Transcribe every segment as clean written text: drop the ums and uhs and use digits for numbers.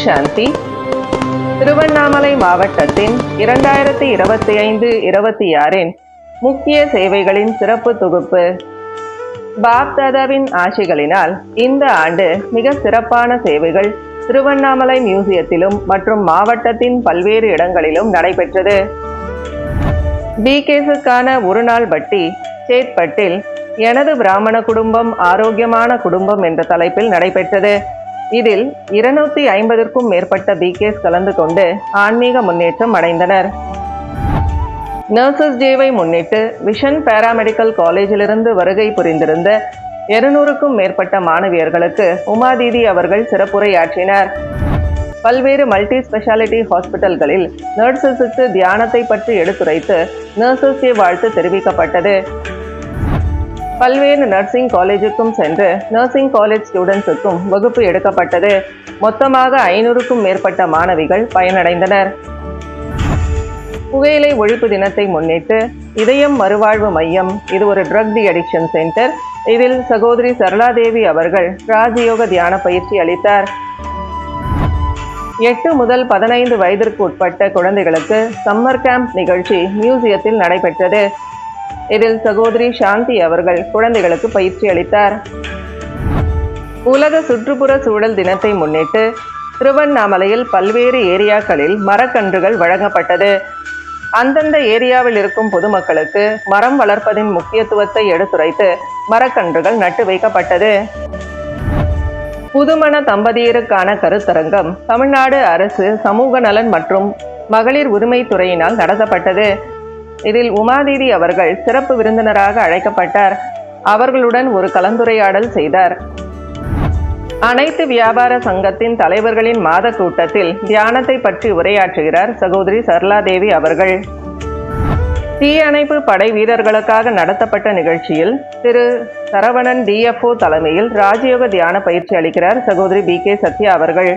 சாந்தி. திருவண்ணாமலை மாவட்டத்தின் 2025-26 முக்கிய சேவைகளின் சிறப்பு தொகுப்பு. பாப்தாதாவின் ஆசிகளினால் இந்த ஆண்டு மிக சிறப்பான சேவைகள் திருவண்ணாமலை மியூசியத்திலும் மற்றும் மாவட்டத்தின் பல்வேறு இடங்களிலும் நடைபெற்றது. பிகேஸுக்கான ஒரு நாள் பட்டி சேத்பட்டில் எனது பிராமண குடும்பம் ஆரோக்கியமான குடும்பம் என்ற தலைப்பில் நடைபெற்றது. இதில் 250க்கும் மேற்பட்ட பிகேஸ் கலந்து கொண்டு ஆன்மீக முன்னேற்றம் அடைந்தனர். நர்சஸ் டேவை முன்னிட்டு விஷன் பாராமெடிக்கல் காலேஜிலிருந்து வருகை புரிந்திருந்த 200க்கும் மேற்பட்ட மாணவியர்களுக்கு உமாதீதி அவர்கள் சிறப்புரையாற்றினார். பல்வேறு மல்டி ஸ்பெஷாலிட்டி ஹாஸ்பிட்டல்களில் நர்சஸுக்கு தியானத்தை பற்றி எடுத்துரைத்து நர்சஸ் டே வாழ்த்து தெரிவிக்கப்பட்டது. பல்வேறு நர்சிங் காலேஜுக்கும் சென்று நர்சிங் காலேஜ் ஸ்டூடெண்ட்ஸுக்கும் வகுப்பு எடுக்கப்பட்டது. மொத்தமாக 500க்கும் மேற்பட்ட மாணவிகள் பயனடைந்தனர். புகையிலை ஒழிப்பு தினத்தை முன்னிட்டு இதயம் மறுவாழ்வு மையம், இது ஒரு ட்ரக் டி அடிக்ஷன் சென்டர். இதில் சகோதரி சரளாதேவி அவர்கள் ராஜயோக தியான பயிற்சி அளித்தார். 8 முதல் 15 வயதிற்கு உட்பட்ட குழந்தைகளுக்கு சம்மர் கேம்ப் நிகழ்ச்சி மியூசியத்தில் நடைபெற்றது. இதில் சகோதரி சாந்தி அவர்கள் குழந்தைகளுக்கு பயிற்சி அளித்தார். உலக சுற்றுப்புற சூழல் தினத்தை முன்னிட்டு திருவண்ணாமலையில் பல்வேறு ஏரியாக்களில் மரக்கன்றுகள் வழங்கப்பட்டது. அந்தந்த ஏரியாவில் இருக்கும் பொதுமக்களுக்கு மரம் வளர்ப்பதின் முக்கியத்துவத்தை எடுத்துரைத்து மரக்கன்றுகள் நட்டு வைக்கப்பட்டது. புதுமண தம்பதியருக்கான கருத்தரங்கம் தமிழ்நாடு அரசு சமூக நலன் மற்றும் மகளிர் உரிமைத்துறையினால் நடத்தப்பட்டது. இதில் உமாதீதி அவர்கள் சிறப்பு விருந்தினராக அழைக்கப்பட்டார். அவர்களுடன் ஒரு கலந்துரையாடல் செய்தார். அனைத்து வியாபார சங்கத்தின் தலைவர்களின் மாத கூட்டத்தில் தியானத்தை பற்றி உரையாற்றுகிறார் சகோதரி சரளாதேவி அவர்கள். தீயணைப்பு படை வீரர்களுக்காக நடத்தப்பட்ட நிகழ்ச்சியில் திரு சரவணன் DFO தலைமையில் ராஜயோக தியான பயிற்சி அளிக்கிறார் சகோதரி BK சத்யா அவர்கள்.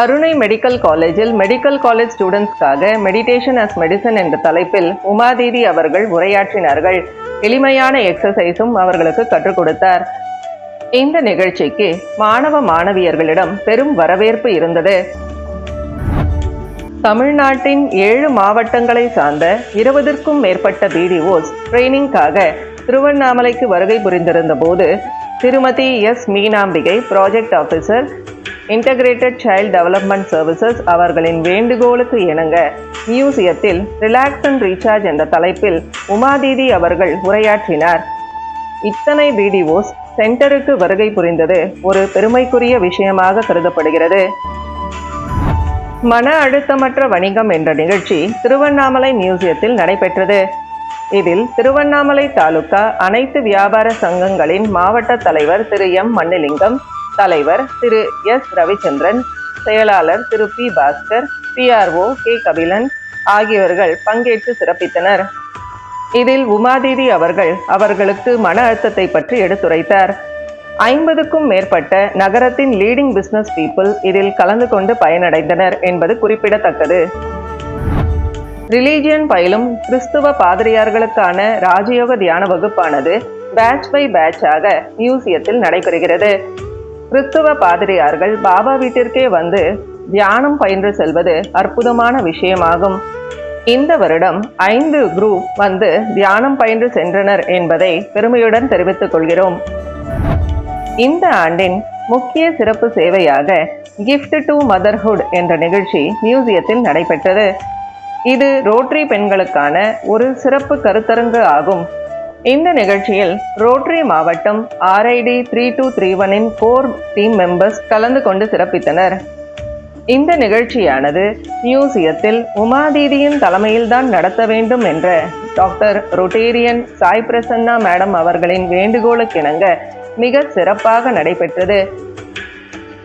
அருணை மெடிக்கல் காலேஜில் மெடிக்கல் காலேஜ் ஸ்டூடெண்ட்ஸ்க்காக மெடிடேஷன் அஸ் மெடிசன் என்ற தலைப்பில் உமாதீதி அவர்கள் உரையாற்றினார்கள். எளிமையான எக்ஸசைஸும் அவர்களுக்கு கற்றுக் கொடுத்தார். இந்த நிகழ்ச்சிக்கு மாணவ மாணவியர்களிடம் பெரும் வரவேற்பு இருந்தது. தமிழ்நாட்டின் 7 மாவட்டங்களை சார்ந்த 20க்கும் மேற்பட்ட BDOs ட்ரைனிங்காக திருவண்ணாமலைக்கு வருகை புரிந்திருந்த போது திருமதி S Meenambigai project officer integrated child development services அவர்களின் வேண்டுகோளுக்கு இணங்க மியூசியத்தில் ரிலாக்ஸ் அண்ட் ரீசார்ஜ் என்ற தலைப்பில் உமாதீதி அவர்கள் உரையாற்றினார். இத்தனை BDOs சென்டருக்கு வருகை புரிந்தது ஒரு பெருமைக்குரிய விஷயமாக கருதப்படுகிறது. மன அழுத்தமற்ற வணிகம் என்ற நிகழ்ச்சி திருவண்ணாமலை மியூசியத்தில் நடைபெற்றது. இதில் திருவண்ணாமலை தாலுகா அனைத்து வியாபார சங்கங்களின் மாவட்ட தலைவர் திரு M மண்ணிலிங்கம், தலைவர் திரு S ரவிச்சந்திரன், செயலாளர் திரு P Bhaskar, PRO K Kabilan ஆகியோர்கள் பங்கேற்று சிறப்பித்தனர். இதில் உமாதீதி அவர்கள் அவர்களுக்கு மன அழுத்தத்தை பற்றி எடுத்துரைத்தார். 50க்கும் மேற்பட்ட நகரத்தின் லீடிங் பிசினஸ் பீப்புள் இதில் கலந்து கொண்டு பயனடைந்தனர் என்பது குறிப்பிடத்தக்கது. ரிலீஜியன் பயிலும் கிறிஸ்துவ பாதிரியார்களுக்கான ராஜயோக தியான வகுப்பானது பேட்ச் பை பேட்சாக மியூசியத்தில் நடைபெறுகிறது. கிறிஸ்துவ பாதிரியார்கள் பாபா வீட்டிற்கே வந்து தியானம் பயின்று செல்வது அற்புதமான விஷயமாகும். இந்த வருடம் 5 குரூப் வந்து தியானம் பயின்று சென்றனர் என்பதை பெருமையுடன் தெரிவித்துக் கொள்கிறோம். இந்த ஆண்டின் முக்கிய சிறப்பு சேவையாக கிஃப்ட் டு மதர்ஹுட் என்ற நிகழ்ச்சி மியூசியத்தில் நடைபெற்றது. இது ரோட்டரி பெண்களுக்கான ஒரு சிறப்பு கருத்தரங்கு ஆகும். இந்த நிகழ்ச்சியில் ரோட்டரி மாவட்டம் RID 3231 கோர் டீம் மெம்பர்ஸ் கலந்து கொண்டு சிறப்பித்தனர். இந்த நிகழ்ச்சியானது மியூசியத்தில் உமாதீதியின் தலைமையில்தான் நடத்த வேண்டும் என்ற doctor Rotarian Sai Prasanna madam அவர்களின் வேண்டுகோளுக்கிணங்க மிக சிறப்பாக நடைபெற்றது.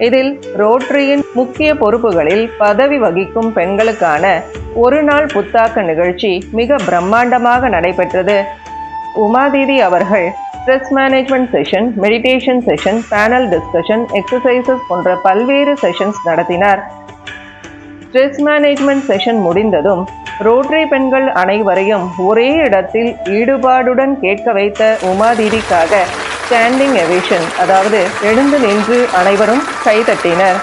இதில் ரோட்டரியின் முக்கிய பொறுப்புகளில் பதவி வகிக்கும் பெண்களுக்கான ஒரு நாள் புத்தாக்க நிகழ்ச்சி மிக பிரம்மாண்டமாக நடைபெற்றது. உமாதீதி அவர்கள் stress management session, meditation session, panel discussion, exercises போன்ற பல்வேறு செஷன்ஸ் நடத்தினார். ஸ்ட்ரெஸ் மேனேஜ்மெண்ட் செஷன் முடிந்ததும் ரோட்டரி பெண்கள் அனைவரையும் ஒரே இடத்தில் ஈடுபாடுடன் கேட்க வைத்த உமாதீதிக்காக ஸ்டாண்டிங் எவேஷன், அதாவது எழுந்து நின்று அனைவரும் கைதட்டினர்.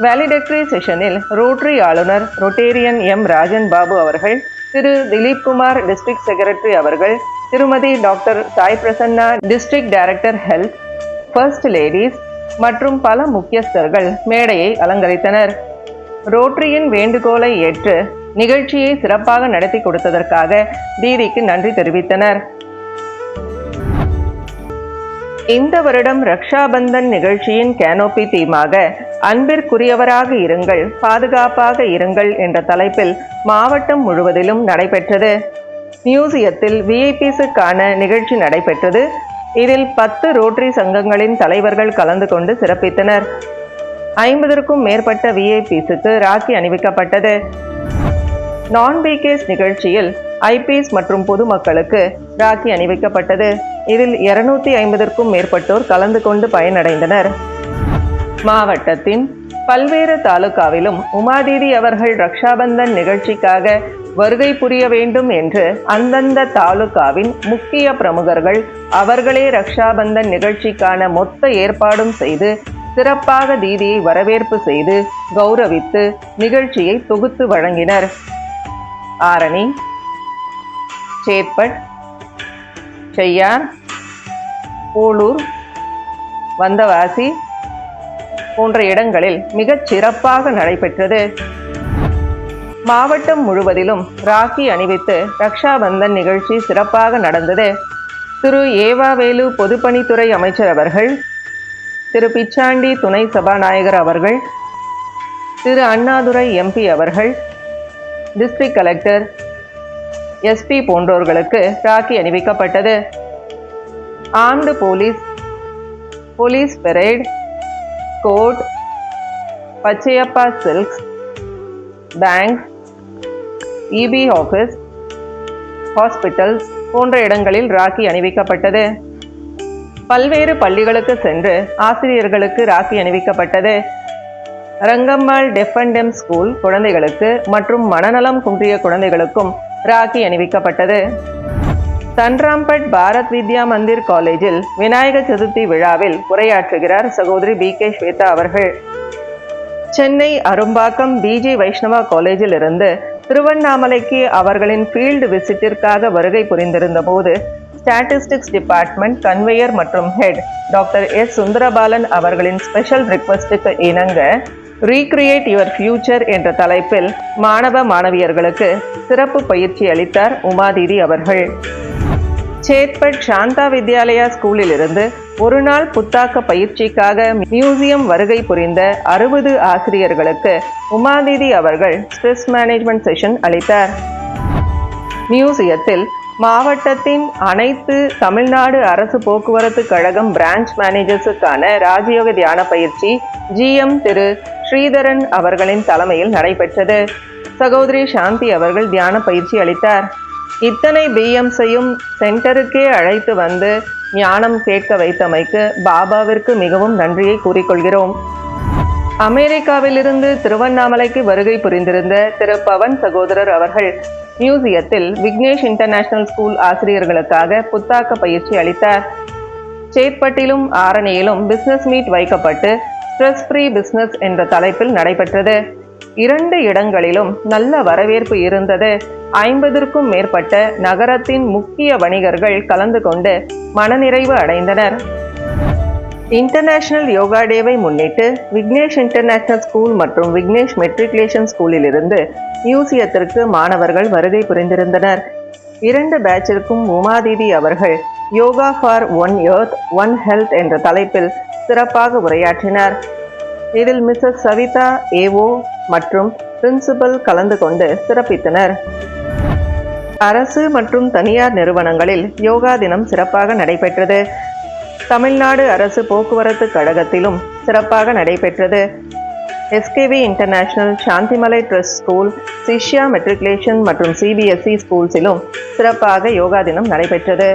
வேலிடெக்டரி செஷனில் ரோட்டரி ஆளுநர் ரொட்டேரியன் எம் ராஜன் பாபு அவர்கள், திரு திலீப் குமார் டிஸ்ட்ரிக்ட் செக்ரட்டரி அவர்கள், திருமதி doctor Sai Prasanna district director health, first ladies மற்றும் பல முக்கியஸ்தர்கள் மேடையை அலங்கரித்தனர். ரோட்டரியின் வேண்டுகோளை ஏற்று நிகழ்ச்சியை சிறப்பாக நடத்தி கொடுத்ததற்காக தீதிக்கு நன்றி தெரிவித்தனர். இந்த வருடம் ரக்ஷாபந்தன் நிகழ்ச்சியின் கேனோபி தீமாக அன்பிற்குரியவராக இருங்கள், பாதுகாப்பாக இருங்கள் என்ற தலைப்பில் மாவட்டம் முழுவதிலும் நடைபெற்றது. மியூசியத்தில் விஐபிஸுக்கான நிகழ்ச்சி நடைபெற்றது. இதில் 10 ரோட்டரி சங்கங்களின் தலைவர்கள் கலந்து கொண்டு சிறப்பித்தனர். 50க்கும் மேற்பட்ட விஐபிஸுக்கு ராக்கி அணிவிக்கப்பட்டது. நான் பிகேஸ் நிகழ்ச்சியில் ஐபிஎஸ் மற்றும் பொதுமக்களுக்கு ராக்கி அணிவிக்கப்பட்டது. இதில் 250க்கும் மேற்பட்டோர் கலந்து கொண்டு பயனடைந்தனர். மாவட்டத்தின் பல்வேறு தாலுகாவிலும் உமாதீதி அவர்கள் ரக்ஷாபந்தன் நிகழ்ச்சிக்காக வருகை புரிய வேண்டும் என்று அந்தந்த தாலுகாவின் முக்கிய பிரமுகர்கள் அவர்களே ரக்ஷாபந்தன் நிகழ்ச்சிக்கான மொத்த ஏற்பாடும் செய்து சிறப்பாக தீதியை வரவேற்பு செய்து கௌரவித்து நிகழ்ச்சியை தொகுத்து வழங்கினர். ஆரணி, சேத்பட், செய்யார், போலூர், வந்தவாசி போன்ற இடங்களில் மிகச் சிறப்பாக நடைபெற்றது. மாவட்டம் முழுவதிலும் ராக்கி அணிவித்து ரக்ஷாபந்தன் நிகழ்ச்சி சிறப்பாக நடந்தது. திரு ஏவாவேலு பொதுப்பணித்துறை அமைச்சர் அவர்கள், திரு பிச்சாண்டி துணை சபாநாயகர் அவர்கள், திரு அண்ணாதுரை எம்பி அவர்கள், டிஸ்ட்ரிக்ட் கலெக்டர், எஸ்பி போன்றோர்களுக்கு ராக்கி அணிவிக்கப்பட்டது. Armed police parade, court, Pachaiyappa silks, bank, EB office, hospitals போன்ற இடங்களில் ராக்கி அணிவிக்கப்பட்டது. பல்வேறு பள்ளிகளுக்கு சென்று ஆசிரியர்களுக்கு ராக்கி அணிவிக்கப்பட்டது. Rangammal deaf and dumb school குழந்தைகளுக்கு மற்றும் மனநலம் குன்றிய குழந்தைகளுக்கும் ராக்கி அணிவிக்கப்பட்டது. தன்ராம்பட் பாரத் வித்யா மந்திர் காலேஜில் விநாயக சதுர்த்தி விழாவில் உரையாற்றுகிறார் சகோதரி பி.கே. ஸ்வேதா அவர்கள். சென்னை அரும்பாக்கம் பிஜி வைஷ்ணவா காலேஜில் இருந்து திருவண்ணாமலைக்கு அவர்களின் ஃபீல்டு விசிட்டிற்காக வருகை புரிந்திருந்த போது ஸ்டாட்டிஸ்டிக்ஸ் டிபார்ட்மெண்ட் கன்வேயர் மற்றும் ஹெட் டாக்டர் எஸ் சுந்தரபாலன் அவர்களின் ஸ்பெஷல் ரிக்வெஸ்டுக்கு இணங்க ரீக்ரியேட் யுவர் ஃபியூச்சர் என்ற தலைப்பில் மாணவ மாணவியர்களுக்கு சிறப்பு பயிற்சி அளித்தார் உமாதீதி அவர்கள். சேத்பட் சாந்தா வித்யாலயா ஸ்கூலில் இருந்து ஒரு நாள் புத்தாக்க பயிற்சிக்காக மியூசியம் வருகை புரிந்த 60 ஆசிரியர்களுக்கு உமாதீதி அவர்கள் ஸ்ட்ரெஸ் மேனேஜ்மெண்ட் செஷன் அளித்தார். மியூசியத்தில் மாவட்டத்தின் அனைத்து தமிழ்நாடு அரசு போக்குவரத்து கழகம் பிரான்ச் மேனேஜர்ஸுக்கான ராஜயோக தியான பயிற்சி ஜிஎம் திரு ஸ்ரீதரன் அவர்களின் தலைமையில் நடைபெற்றது. சகோதரி சாந்தி அவர்கள் தியான பயிற்சி அளித்தார். இத்தனை பிஎம்ஸையும் சென்டருக்கே அழைத்து வந்து ஞானம் கேட்க வைத்தமைக்கு பாபாவிற்கு மிகவும் நன்றியை கூறிக்கொள்கிறோம். அமெரிக்காவிலிருந்து திருவண்ணாமலைக்கு வருகை புரிந்திருந்த திரு பவன் சகோதரர் அவர்கள் மியூசியத்தில் விக்னேஷ் இன்டர்நேஷனல் ஸ்கூல் ஆசிரியர்களுக்காக புத்தாக்க பயிற்சி அளித்தார். சேத்பட்டிலும் ஆரணியிலும் பிசினஸ் மீட் வைக்கப்பட்டு ஸ்ட்ரெஸ் ஃப்ரீ பிசினஸ் என்ற தலைப்பில் நடைபெற்றது. 2 இடங்களிலும் நல்ல வரவேற்பு இருந்தது. 50க்கும் மேற்பட்ட நகரத்தின் முக்கிய வணிகர்கள் கலந்து கொண்டு மனநிறைவு அடைந்தனர். இன்டர்நேஷனல் யோகா டேவை முன்னிட்டு விக்னேஷ் இன்டர்நேஷனல் ஸ்கூல் மற்றும் விக்னேஷ் மெட்ரிகுலேஷன் ஸ்கூலில் இருந்து மியூசியத்திற்கு மாணவர்கள் வருகை புரிந்திருந்தனர். 2 பேட்சிற்கும் உமாதீதி அவர்கள் yoga for one earth one health என்ற தலைப்பில் சிறப்பாக உரையாற்றினார். இதில் மிஸ்ஸஸ் சவிதா ஏஓ மற்றும் பிரின்சிபல் கலந்து கொண்டு சிறப்பித்தனர். அரசு மற்றும் தனியார் நிறுவனங்களில் யோகா தினம் சிறப்பாக நடைபெற்றது. தமிழ்நாடு அரசு போக்குவரத்து கழகத்திலும் சிறப்பாக நடைபெற்றது. எஸ்கேவி இன்டர்நேஷனல், சாந்திமலை ட்ரஸ்ட் ஸ்கூல், சிஷ்யா மெட்ரிகுலேஷன் மற்றும் சிபிஎஸ்இ ஸ்கூல்ஸிலும் சிறப்பாக யோகா தினம் நடைபெற்றது.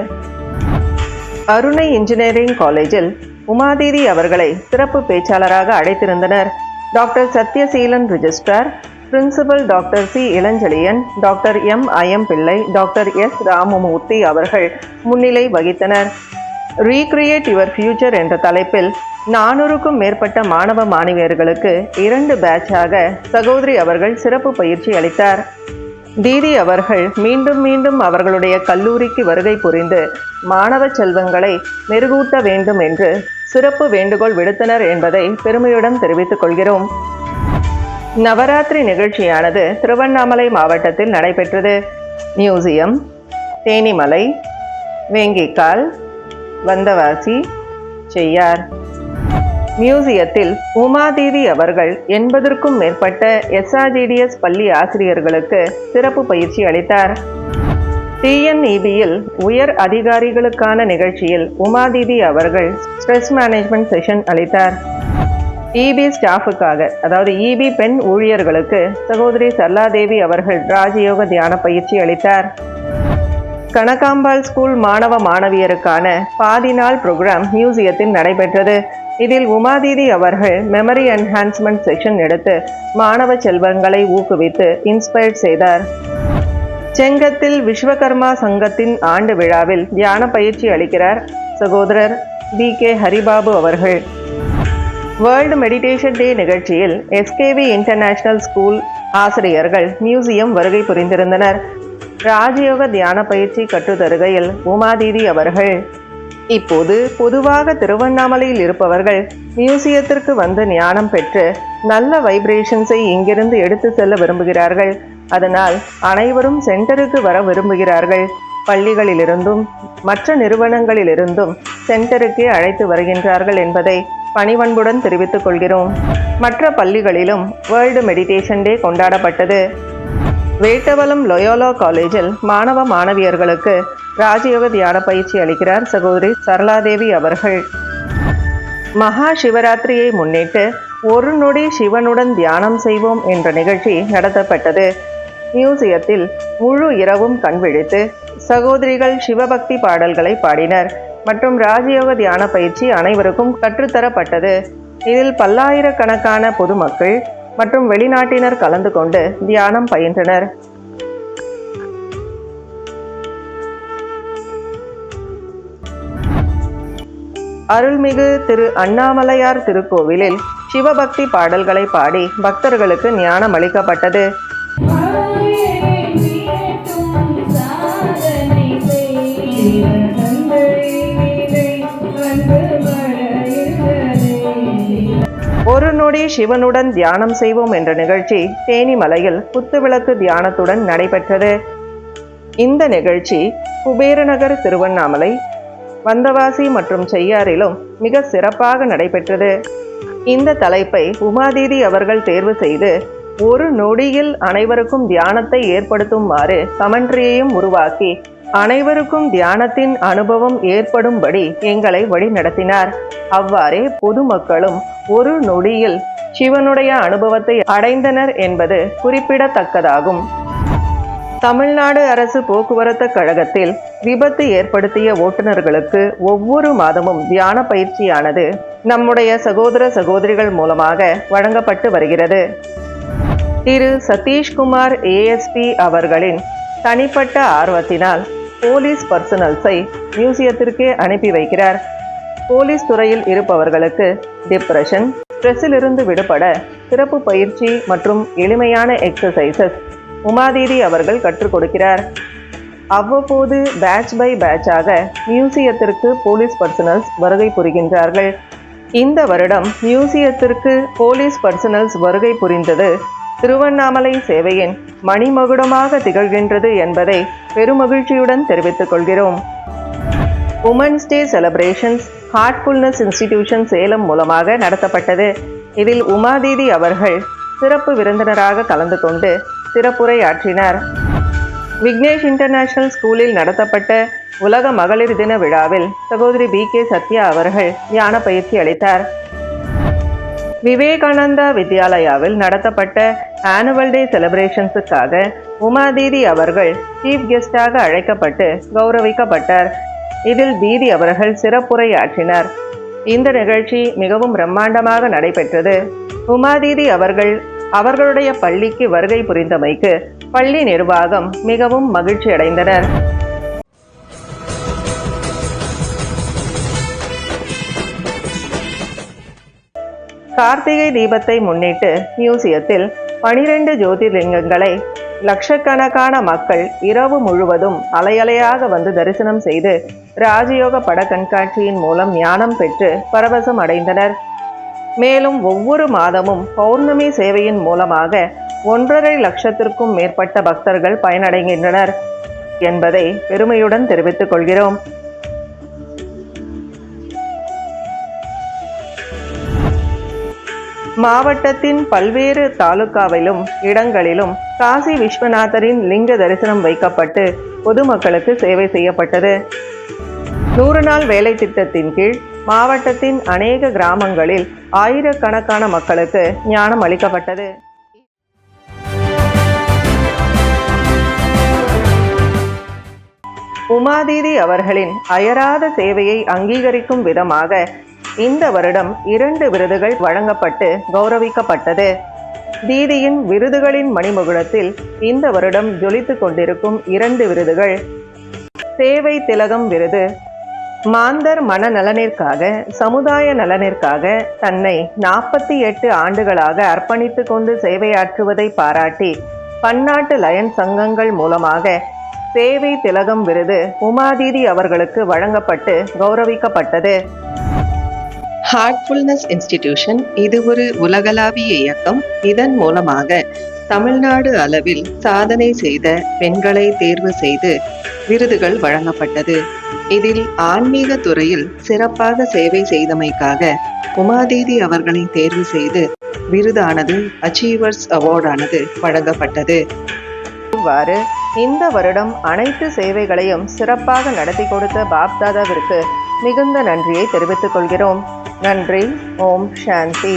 அருணை இன்ஜினியரிங் காலேஜில் உமாதீதி அவர்களை சிறப்பு பேச்சாளராக அழைத்திருந்தனர். Doctor Sathyaseelan registrar, principal doctor C Ilanchezhiyan, doctor M Aiyam Pillai, doctor S Ramamurthy அவர்கள் முன்னிலை வகித்தனர். ரீக்ரியேட் யுவர் ஃபியூச்சர் என்ற தலைப்பில் 400க்கும் மேற்பட்ட மாணவ மாணவியர்களுக்கு 2 பேட்சாக சகோதரி அவர்கள் சிறப்பு பயிற்சி அளித்தார். தீதி அவர்கள் மீண்டும் மீண்டும் அவர்களுடைய கல்லூரிக்கு வருகை புரிந்து மாணவ செல்வங்களை மெருகூட்ட வேண்டும் என்று சிறப்பு வேண்டுகோள் விடுத்தனர் என்பதை பெருமையுடன் தெரிவித்துக் கொள்கிறோம். நவராத்திரி நிகழ்ச்சியானது திருவண்ணாமலை மாவட்டத்தில் நடைபெற்றது. மியூசியம், தேனிமலை, வேங்கிக்கால், வந்தவாசி, செய்யார். மியூசியத்தில் உமாதேவி அவர்கள் 80க்கும் மேற்பட்ட SRGDS பள்ளி ஆசிரியர்களுக்கு சிறப்பு பயிற்சி அளித்தார். TNEBயில் உயர் அதிகாரிகளுக்கான நிகழ்ச்சியில் உமாதேவி அவர்கள் ஸ்ட்ரெஸ் மேனேஜ்மெண்ட் செஷன் அளித்தார். EB ஸ்டாஃபுக்காக, அதாவது EB பெண் ஊழியர்களுக்கு சகோதரி சரளாதேவி அவர்கள் ராஜயோக தியான பயிற்சி அளித்தார். கனகாம்பாள் ஸ்கூல் மாணவ மாணவியருக்கான பாதி நாள் புரோகிராம் மியூசியத்தில் நடைபெற்றது. இதில் உமாதீதி அவர்கள் மெமரி என்ஹான்ஸ்மெண்ட் செஷன் எடுத்து மாணவ செல்வங்களை ஊக்குவித்து இன்ஸ்பயர் செய்தார். செங்கத்தில் விஸ்வகர்மா சங்கத்தின் ஆண்டு விழாவில் தியான பயிற்சி அளிக்கிறார் சகோதரர் BK ஹரிபாபு அவர்கள். வேர்ல்டு மெடிடேஷன் டே நிகழ்ச்சியில் SKV இன்டர்நேஷனல் ஸ்கூல் ஆசிரியர்கள் மியூசியம் வருகை புரிந்திருந்தனர். ராஜயோக தியான பயிற்சி கற்றுத்தருகையில் உமாதீதி அவர்கள், இப்போது பொதுவாக திருவண்ணாமலையில் இருப்பவர்கள் மியூசியத்திற்கு வந்து ஞானம் பெற்று நல்ல வைப்ரேஷன்ஸை இங்கிருந்து எடுத்து செல்ல விரும்புகிறார்கள். அதனால் அனைவரும் சென்டருக்கு வர விரும்புகிறார்கள். பள்ளிகளிலிருந்தும் மற்ற நிறுவனங்களிலிருந்தும் சென்டருக்கே அழைத்து வருகின்றார்கள் என்பதை பணிவன்புடன் தெரிவித்துக் கொள்கிறோம். மற்ற பள்ளிகளிலும் வேர்ல்டு மெடிடேஷன் டே கொண்டாடப்பட்டது. வேட்டவலம் லொயோலா காலேஜில் மாணவ மாணவியர்களுக்கு ராஜயோக தியான பயிற்சி அளிக்கிறார் சகோதரி சரளாதேவி அவர்கள். மகா சிவராத்திரியை முன்னிட்டு ஒரு நொடி சிவனுடன் தியானம் செய்வோம் என்ற நிகழ்ச்சி நடத்தப்பட்டது. மியூசியத்தில் முழு இரவும் கண்விழித்து சகோதரிகள் சிவபக்தி பாடல்களை பாடினர் மற்றும் ராஜயோக தியான பயிற்சி அனைவருக்கும் கற்றுத்தரப்பட்டது. இதில் பல்லாயிரக்கணக்கான பொதுமக்கள் மற்றும் வெளிநாட்டினர் கலந்து கொண்டு தியானம் பயின்றனர். அருள்மிகு திரு அண்ணாமலையார் திருக்கோவிலில் சிவபக்தி பாடல்களை பாடி பக்தர்களுக்கு ஞானம் அளிக்கப்பட்டது. ஒரு நொடி சிவனுடன் தியானம் செய்வோம் என்ற நிகழ்ச்சி தேனிமலையில் குத்துவிளக்கு தியானத்துடன் நடைபெற்றது. இந்த நிகழ்ச்சி குபேரநகர், திருவண்ணாமலை, வந்தவாசி மற்றும் செய்யாறிலும் மிக சிறப்பாக நடைபெற்றது. இந்த தலைப்பை உமாதீதி அவர்கள் தேர்வு செய்து ஒரு நொடியில் அனைவருக்கும் தியானத்தை ஏற்படுத்துமாறு கமெண்ட்ரியையும் உருவாக்கி அனைவருக்கும் தியானத்தின் அனுபவம் ஏற்படும்படி எங்களை வழி நடத்தினார். அவ்வாறே பொதுமக்களும் ஒரு நொடியில் சிவனுடைய அனுபவத்தை அடைந்தனர் என்பது குறிப்பிடத்தக்கதாகும். தமிழ்நாடு அரசு போக்குவரத்து கழகத்தில் விபத்து ஏற்படுத்திய ஓட்டுநர்களுக்கு ஒவ்வொரு மாதமும் தியான பயிற்சியானது நம்முடைய சகோதர சகோதரிகள் மூலமாக வழங்கப்பட்டு வருகிறது. திரு சதீஷ்குமார் ASP அவர்களின் தனிப்பட்ட ஆர்வத்தினால் போலீஸ் பர்சனல்ஸை மியூசியத்திற்கே அனுப்பி வைக்கிறார். போலீஸ் துறையில் இருப்பவர்களுக்கு டிப்ரெஷன், ஸ்ட்ரெஸ்ஸிலிருந்து விடுபட சிறப்பு பயிற்சி மற்றும் எளிமையான எக்ஸசைசஸ் உமாதீதி அவர்கள் கற்றுக் கொடுக்கிறார். அவ்வப்போது பேட்ச் பை பேட்சாக மியூசியத்திற்கு போலீஸ் பர்சனல்ஸ் வருகை புரிகின்றார்கள். இந்த வருடம் மியூசியத்திற்கு போலீஸ் பர்சனல்ஸ் வருகை புரிந்தது திருவண்ணாமலை சேவையின் மணிமகுடமாக திகழ்கின்றது என்பதை பெருமகிழ்ச்சியுடன் தெரிவித்துக் கொள்கிறோம். Women's day celebrations Heartfulness institution Salem மூலமாக நடத்தப்பட்டது. இதில் உமாதீதி அவர்கள் சிறப்பு விருந்தினராக கலந்து கொண்டு சிறப்புரை ஆற்றினார். விக்னேஷ் இன்டர்நேஷனல் ஸ்கூலில் நடத்தப்பட்ட உலக மகளிர் தின விழாவில் சகோதரி BK சத்யா அவர்கள் தியான பயிற்சி அளித்தார். விவேகானந்தா வித்யாலயாவில் நடத்தப்பட்ட ஆனுவல் டே செலிப்ரேஷன்ஸுக்காக உமாதீதி அவர்கள் சீஃப் கெஸ்டாக அழைக்கப்பட்டு கௌரவிக்கப்பட்டார். இதில் தீதி அவர்கள் சிறப்புரை ஆற்றினார். இந்த நிகழ்ச்சி மிகவும் பிரம்மாண்டமாக நடைபெற்றது. உமாதீதி அவர்கள் அவர்களுடைய பள்ளிக்கு வருகை புரிந்தமைக்கு பள்ளி நிர்வாகம் மிகவும் மகிழ்ச்சி அடைந்தனர். கார்த்திகை தீபத்தை முன்னிட்டு மியூசியத்தில் 12 ஜோதிர்லிங்கங்களை லட்சக்கணக்கான மக்கள் இரவு முழுவதும் அலையலையாக வந்து தரிசனம் செய்து ராஜயோக பட கண்காட்சியின் மூலம் ஞானம் பெற்று பரவசம் அடைந்தனர். மேலும் ஒவ்வொரு மாதமும் பௌர்ணமி சேவையின் மூலமாக 1.5 லட்சத்திற்கும் மேற்பட்ட பக்தர்கள் பயனடைகின்றனர் என்பதை பெருமையுடன் தெரிவித்துக் கொள்கிறோம். மாவட்டத்தின் பல்வேறு தாலுகாவிலும் இடங்களிலும் காசி விஸ்வநாதரின் லிங்க தரிசனம் வைக்கப்பட்டு பொதுமக்களுக்கு சேவை செய்யப்பட்டது. 100 நாள் வேலை திட்டத்தின் கீழ் மாவட்டத்தின் அநேக கிராமங்களில் ஆயிரக்கணக்கான மக்களுக்கு ஞானம் அளிக்கப்பட்டது. உமாதீதி அவர்களின் அயராத சேவையை அங்கீகரிக்கும் விதமாக இந்த வருடம் 2 விருதுகள் வழங்கப்பட்டு கௌரவிக்கப்பட்டது. தீதியின் விருதுகளின் மணிமகுடத்தில் இந்த வருடம் ஜொலித்துக் கொண்டிருக்கும் 2 விருதுகள்: சேவை திலகம் விருது, மாந்தர் மனநலனிற்காக சமுதாய நலனிற்காக தன்னை 48 ஆண்டுகளாக அர்ப்பணித்து கொண்டு சேவையாற்றுவதை பாராட்டி பன்னாட்டு லயன் சங்கங்கள் மூலமாக சேவை திலகம் விருது உமாதீதி அவர்களுக்கு வழங்கப்பட்டு கௌரவிக்கப்பட்டது. ஹார்ட்ஃபுல்னஸ் இன்ஸ்டிடியூஷன் இது ஒரு உலகளாவிய இயக்கம். இதன் மூலமாக தமிழ்நாடு அளவில் சாதனை செய்த பெண்களை தேர்வு செய்து விருதுகள் வழங்கப்பட்டது. இதில் ஆன்மீக துறையில் சிறப்பாக சேவை செய்தமைக்காக உமாதீதி அவர்களை தேர்வு செய்து விருதானது அச்சீவர்ஸ் அவார்டானது வழங்கப்பட்டது. இவ்வாறு இந்த வருடம் அனைத்து சேவைகளையும் சிறப்பாக நடத்தி கொடுத்த பாப்தாதாவிற்கு மிகுந்த நன்றியை தெரிவித்துக் கொள்கிறோம். நன்றி. ஓம் சாந்தி.